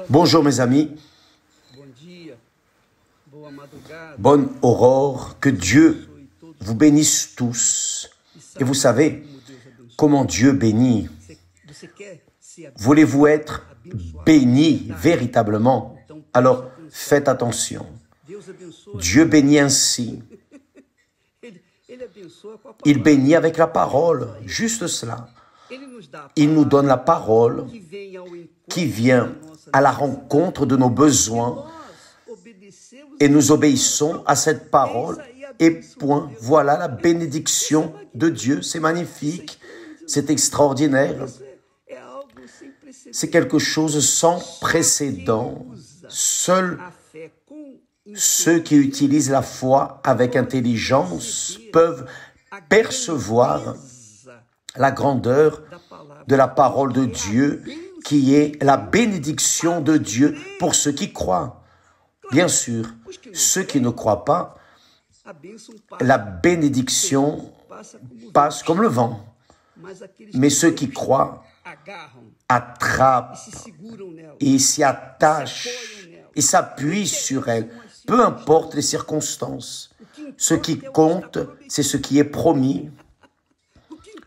Bonjour mes amis, bonne aurore, que Dieu vous bénisse tous. Et vous savez comment Dieu bénit. Voulez-vous être béni véritablement? Alors faites attention. Dieu bénit ainsi. Il bénit avec la parole, juste cela. Il nous donne la parole qui vient à la rencontre de nos besoins et nous obéissons à cette parole et point. Voilà la bénédiction de Dieu. C'est magnifique, c'est extraordinaire. C'est quelque chose sans précédent. Seuls ceux qui utilisent la foi avec intelligence peuvent percevoir la grandeur de la parole de Dieu, qui est la bénédiction de Dieu pour ceux qui croient. Bien sûr, ceux qui ne croient pas, la bénédiction passe comme le vent. Mais ceux qui croient attrapent et s'y attachent et s'appuient sur elle, peu importe les circonstances. Ce qui compte, c'est ce qui est promis.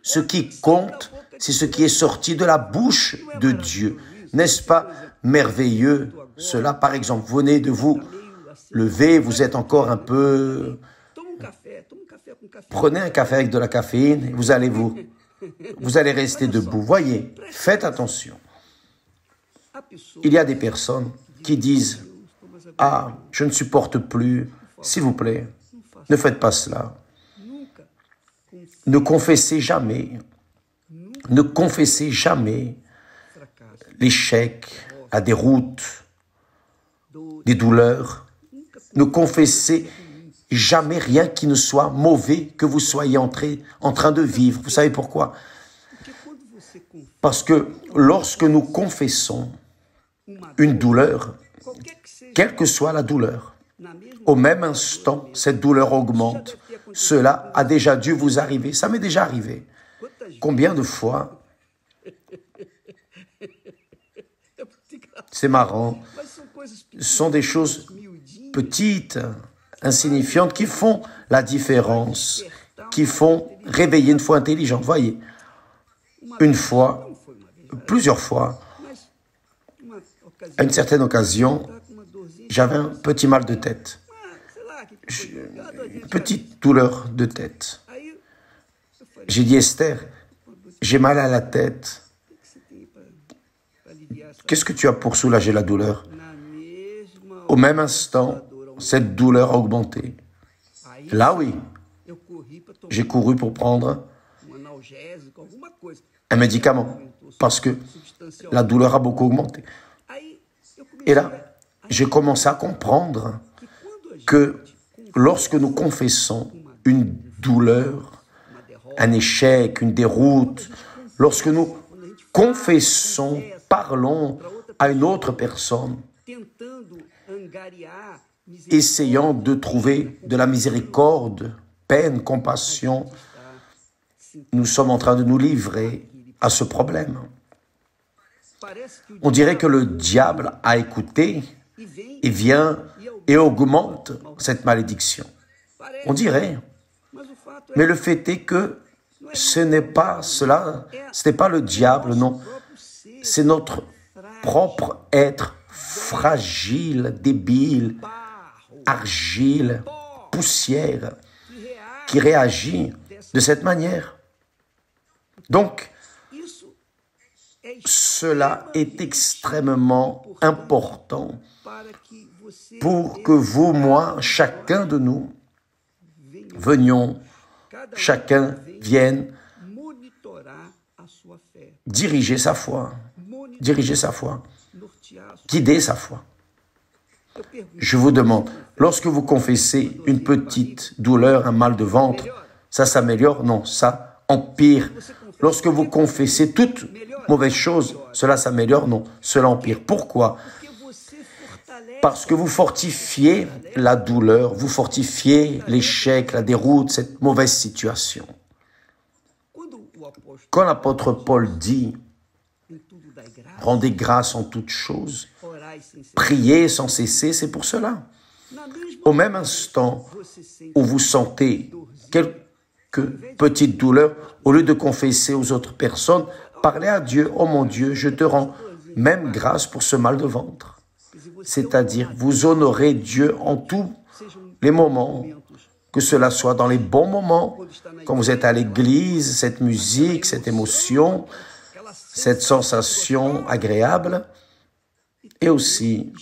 Ce qui compte, c'est ce qui est sorti de la bouche de Dieu. N'est-ce pas merveilleux cela? Par exemple, vous venez de vous lever, vous êtes encore un peu... Prenez un café avec de la caféine, et vous allez rester debout. Voyez, faites attention. Il y a des personnes qui disent « Ah, je ne supporte plus, s'il vous plaît, ne faites pas cela. » Ne confessez jamais l'échec, la déroute, des douleurs. Ne confessez jamais rien qui ne soit mauvais que vous soyez en train de vivre. Vous savez pourquoi? Parce que lorsque nous confessons une douleur, quelle que soit la douleur, au même instant, cette douleur augmente. Cela a déjà dû vous arriver. Ça m'est déjà arrivé. Combien de fois? C'est marrant. Ce sont des choses petites, insignifiantes, qui font la différence, qui font réveiller une foi intelligente. Voyez, une fois, plusieurs fois, à une certaine occasion, j'avais un petit mal de tête. Une petite douleur de tête. J'ai dit, Esther, j'ai mal à la tête. Qu'est-ce que tu as pour soulager la douleur? Au même instant, cette douleur a augmenté. Là, oui, j'ai couru pour prendre un médicament parce que la douleur a beaucoup augmenté. Et là, j'ai commencé à comprendre que lorsque nous confessons une douleur, un échec, une déroute, lorsque nous confessons, parlons à une autre personne, essayant de trouver de la miséricorde, peine, compassion, nous sommes en train de nous livrer à ce problème. On dirait que le diable a écouté et vient et augmente cette malédiction. On dirait. Mais le fait est que ce n'est pas cela, ce n'est pas le diable, non. C'est notre propre être fragile, débile, argile, poussière, qui réagit de cette manière. Donc, cela est extrêmement important pour que vous, moi, chacun de nous, venions, chacun vienne diriger sa foi, guider sa foi. Je vous demande, lorsque vous confessez une petite douleur, un mal de ventre, ça s'améliore? Non, ça empire. Lorsque vous confessez toute mauvaise chose, cela s'améliore? Non, cela empire. Pourquoi? Parce que vous fortifiez la douleur, vous fortifiez l'échec, la déroute, cette mauvaise situation. Quand l'apôtre Paul dit « Rendez grâce en toutes choses, priez sans cesser, c'est pour cela. Au même instant où vous sentez quelques petites douleurs, au lieu de confesser aux autres personnes, parlez à Dieu, « Oh mon Dieu, je te rends même grâce pour ce mal de ventre. » C'est-à-dire, vous honorez Dieu en tous les moments, que cela soit dans les bons moments, quand vous êtes à l'église, cette musique, cette émotion, cette sensation agréable, et aussi,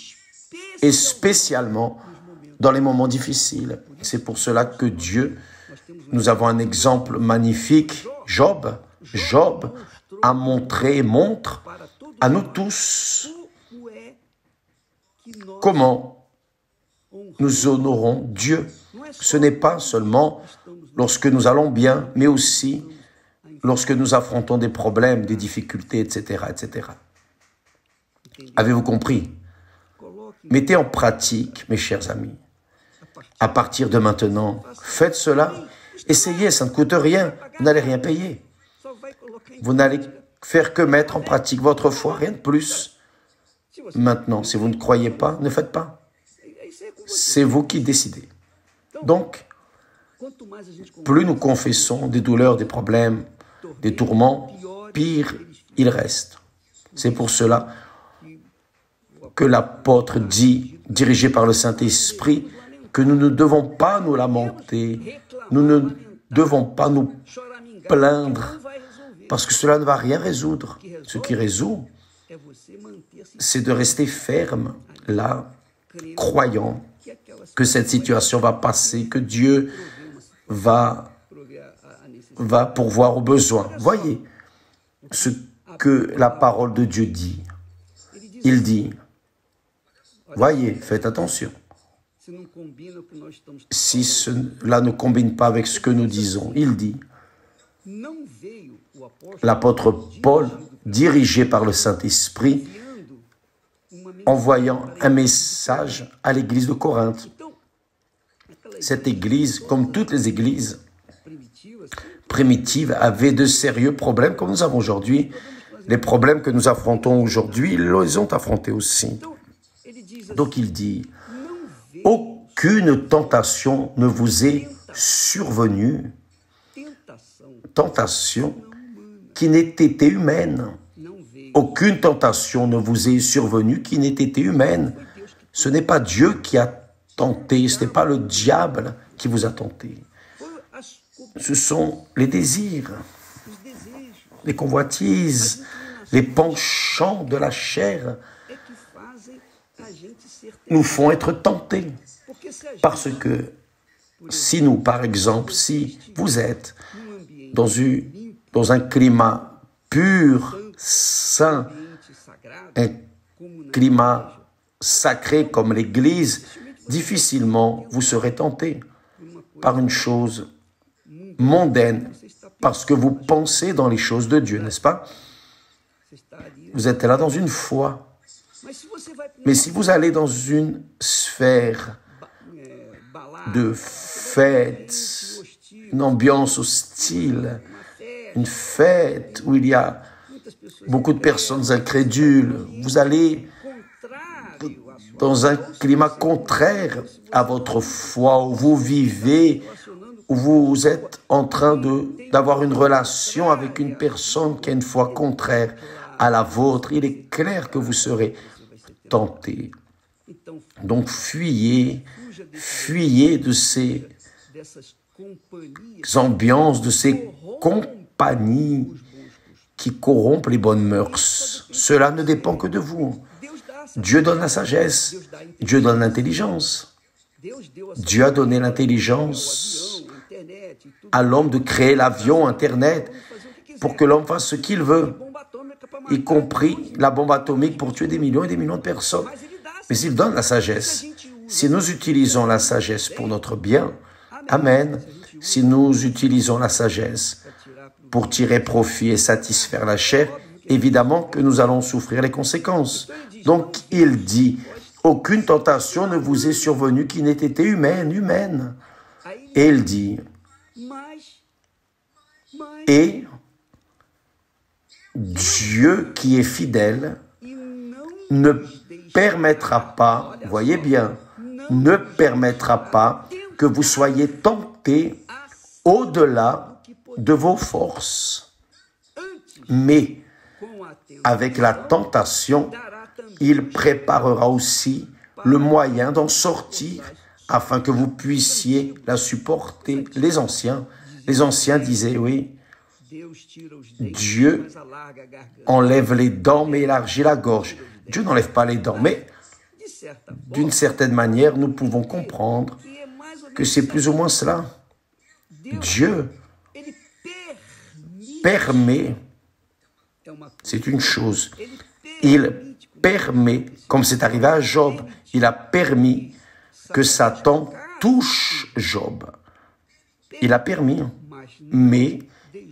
et spécialement, dans les moments difficiles. C'est pour cela que Dieu, nous avons un exemple magnifique, Job. Job a montré, montre à nous tous comment nous honorons Dieu. Ce n'est pas seulement lorsque nous allons bien, mais aussi lorsque nous affrontons des problèmes, des difficultés, etc., etc. Avez-vous compris? Mettez en pratique, mes chers amis. À partir de maintenant, faites cela. Essayez, ça ne coûte rien. Vous n'allez rien payer. Vous n'allez faire que mettre en pratique votre foi, rien de plus. Maintenant, si vous ne croyez pas, ne faites pas. C'est vous qui décidez. Donc, plus nous confessons des douleurs, des problèmes, des tourments, pire il reste. C'est pour cela que l'apôtre dit, dirigé par le Saint-Esprit, que nous ne devons pas nous lamenter, nous ne devons pas nous plaindre, parce que cela ne va rien résoudre. Ce qui résout, c'est de rester ferme, là, croyant que cette situation va passer, que Dieu va pourvoir aux besoins. Voyez ce que la parole de Dieu dit. Il dit, voyez, faites attention. Si cela ne combine pas avec ce que nous disons, il dit, l'apôtre Paul, dirigé par le Saint-Esprit, envoyant un message à l'église de Corinthe. Cette église, comme toutes les églises primitives, avait de sérieux problèmes comme nous avons aujourd'hui. Les problèmes que nous affrontons aujourd'hui, ils les ont affrontés aussi. Donc il dit, aucune tentation ne vous est survenue, tentation qui n'ait été humaine. Aucune tentation ne vous est survenue qui n'ait été humaine. Ce n'est pas Dieu qui a tenté, ce n'est pas le diable qui vous a tenté. Ce sont les désirs, les convoitises, les penchants de la chair nous font être tentés. Parce que si nous, par exemple, si vous êtes dans un climat pur, saint, un climat sacré comme l'Église, difficilement vous serez tenté par une chose mondaine, parce que vous pensez dans les choses de Dieu, n'est-ce pas? Vous êtes là dans une foi. Mais si vous allez dans une sphère de fête, une ambiance hostile, une fête où il y a beaucoup de personnes incrédules, vous allez dans un climat contraire à votre foi, où vous vivez, où vous êtes en train d'avoir une relation avec une personne qui a une foi contraire à la vôtre, il est clair que vous serez tenté. Donc fuyez de ces ambiances, de ces compagnies qui corrompent les bonnes mœurs. Cela ne dépend que de vous. Dieu donne la sagesse, Dieu donne l'intelligence. Dieu a donné l'intelligence à l'homme de créer l'avion, Internet, pour que l'homme fasse ce qu'il veut, y compris la bombe atomique pour tuer des millions et des millions de personnes. Mais il donne la sagesse. Si nous utilisons la sagesse pour notre bien, amen. Si nous utilisons la sagesse pour tirer profit et satisfaire la chair, évidemment que nous allons souffrir les conséquences. Donc, il dit, aucune tentation ne vous est survenue qui n'ait été humaine. Et il dit, et Dieu qui est fidèle ne permettra pas, voyez bien, ne permettra pas que vous soyez tentés au-delà de vos forces. Mais avec la tentation, il préparera aussi le moyen d'en sortir afin que vous puissiez la supporter. Les anciens disaient, oui, Dieu enlève les dents mais élargit la gorge. Dieu n'enlève pas les dents, mais d'une certaine manière, nous pouvons comprendre que c'est plus ou moins cela. Dieu permet, c'est une chose, il permet, comme c'est arrivé à Job, il a permis que Satan touche Job. Il a permis, mais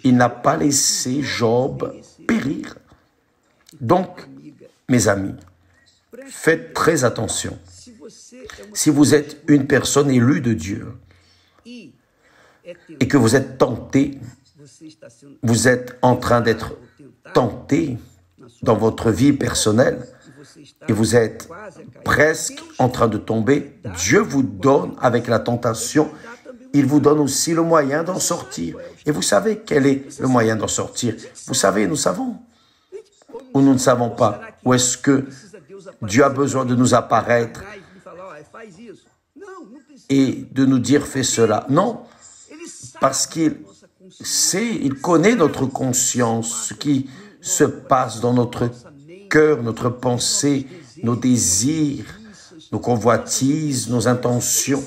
il n'a pas laissé Job périr. Donc, mes amis, faites très attention. Si vous êtes une personne élue de Dieu et que vous êtes tenté, vous êtes en train d'être tenté dans votre vie personnelle et vous êtes presque en train de tomber, Dieu vous donne avec la tentation, il vous donne aussi le moyen d'en sortir. Et vous savez quel est le moyen d'en sortir? Vous savez, nous savons. Ou nous ne savons pas. Ou est-ce que Dieu a besoin de nous apparaître et de nous dire fais cela? Non, parce qu'il sait, il connaît notre conscience, ce qui se passe dans notre cœur, notre pensée, nos désirs, nos convoitises, nos intentions.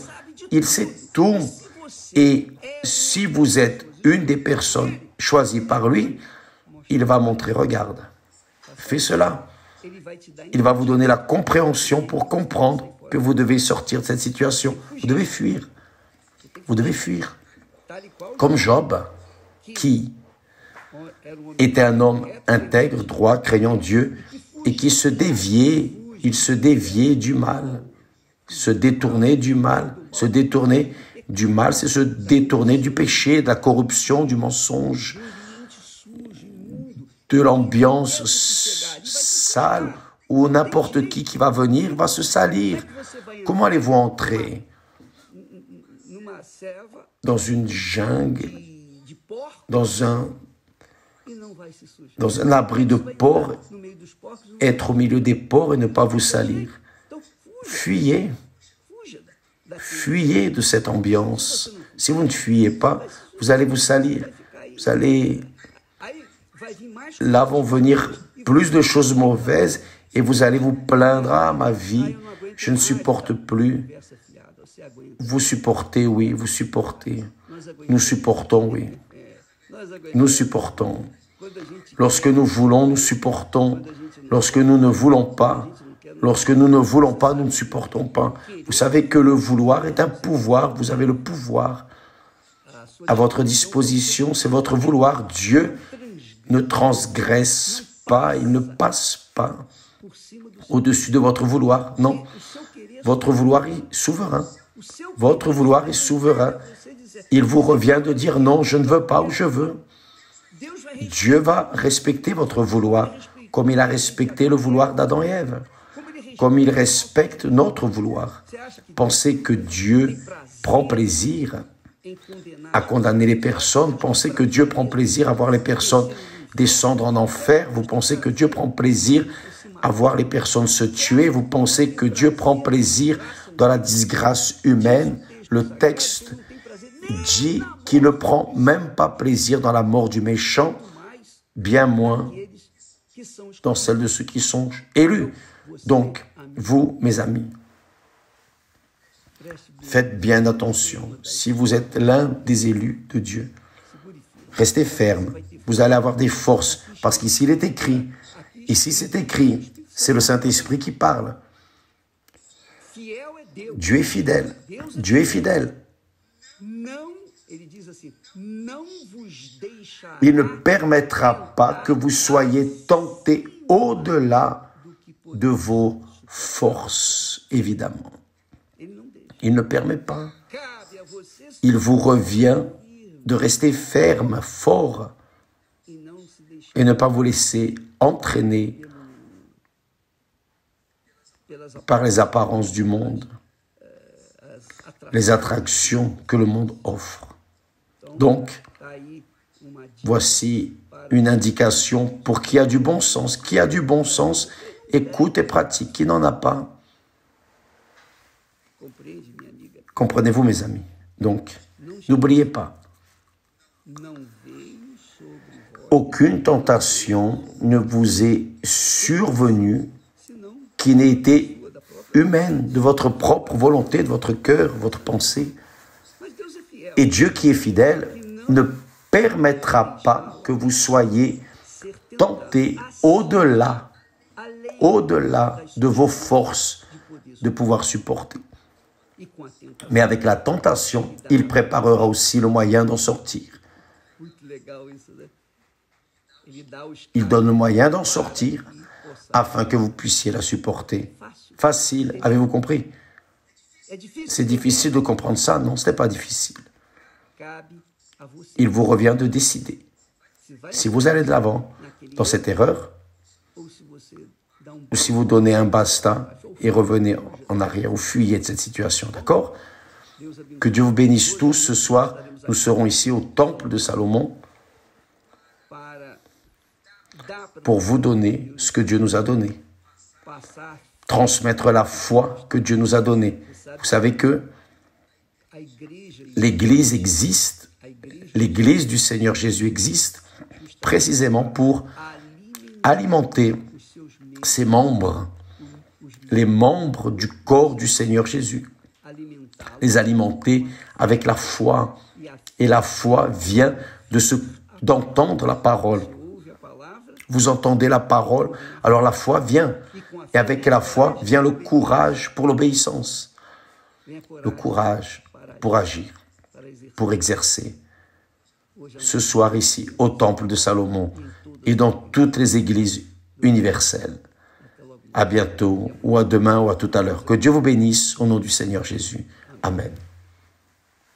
Il sait tout. Et si vous êtes une des personnes choisies par lui, il va montrer, regarde, fais cela. Il va vous donner la compréhension pour comprendre que vous devez sortir de cette situation. Vous devez fuir. Vous devez fuir. Comme Job, qui était un homme intègre, droit, craignant Dieu, et qui se déviait, il se déviait du mal, se détournait du mal. Se détourner du mal, c'est se détourner du péché, de la corruption, du mensonge, de l'ambiance sale, où n'importe qui va venir va se salir. Comment allez-vous entrer dans une jungle, dans un abri de porcs, être au milieu des porcs et ne pas vous salir? Fuyez. Fuyez de cette ambiance. Si vous ne fuyez pas, vous allez vous salir. Vous allez... Là vont venir plus de choses mauvaises et vous allez vous plaindre. Ah, ma vie, je ne supporte plus. Vous supportez, oui, vous supportez. Nous supportons, oui. Nous supportons. Lorsque nous voulons, nous supportons. Lorsque nous ne voulons pas, nous ne supportons pas. Vous savez que le vouloir est un pouvoir. Vous avez le pouvoir à votre disposition. C'est votre vouloir. Dieu ne transgresse pas. Il ne passe pas au-dessus de votre vouloir. Non. Votre vouloir est souverain. Votre vouloir est souverain. Il vous revient de dire non, je ne veux pas ou je veux. Dieu va respecter votre vouloir comme il a respecté le vouloir d'Adam et Ève. Comme il respecte notre vouloir. Pensez que Dieu prend plaisir à condamner les personnes. Pensez que Dieu prend plaisir à voir les personnes descendre en enfer. Vous pensez que Dieu prend plaisir à voir les personnes se tuer. Vous pensez que Dieu prend plaisir dans la disgrâce humaine. Le texte dit qu'il ne prend même pas plaisir dans la mort du méchant, bien moins dans celle de ceux qui sont élus. Donc, vous, mes amis, faites bien attention. Si vous êtes l'un des élus de Dieu, restez ferme. Vous allez avoir des forces, parce qu'ici, il est écrit. Ici, c'est écrit. C'est le Saint-Esprit qui parle. Dieu est fidèle. Dieu est fidèle. Il ne permettra pas que vous soyez tentés au-delà de vos forces, évidemment. Il ne permet pas. Il vous revient de rester ferme, fort, et ne pas vous laisser entraîner par les apparences du monde, les attractions que le monde offre. Donc, voici une indication pour qui a du bon sens. Qui a du bon sens, écoute et pratique. Qui n'en a pas, comprenez-vous, mes amis? Donc, n'oubliez pas, aucune tentation ne vous est survenue qui n'ait été humaine, de votre propre volonté, de votre cœur, votre pensée. Et Dieu qui est fidèle ne permettra pas que vous soyez tentés au-delà de vos forces de pouvoir supporter. Mais avec la tentation, il préparera aussi le moyen d'en sortir. Il donne le moyen d'en sortir afin que vous puissiez la supporter. Facile, avez-vous compris? C'est difficile de comprendre ça? Non, ce n'est pas difficile. Il vous revient de décider si vous allez de l'avant dans cette erreur ou si vous donnez un basta et revenez en arrière ou fuyez de cette situation, d'accord? Que Dieu vous bénisse tous. Ce soir, nous serons ici au temple de Salomon pour vous donner ce que Dieu nous a donné. Transmettre la foi que Dieu nous a donnée. Vous savez que l'Église existe, l'Église du Seigneur Jésus existe précisément pour alimenter ses membres, les membres du corps du Seigneur Jésus, les alimenter avec la foi. Et la foi vient d'entendre la parole. Vous entendez la parole, alors la foi vient. Et avec la foi vient le courage pour l'obéissance, le courage pour agir, pour exercer. Ce soir ici, au temple de Salomon et dans toutes les églises universelles. À bientôt, ou à demain, ou à tout à l'heure. Que Dieu vous bénisse au nom du Seigneur Jésus. Amen.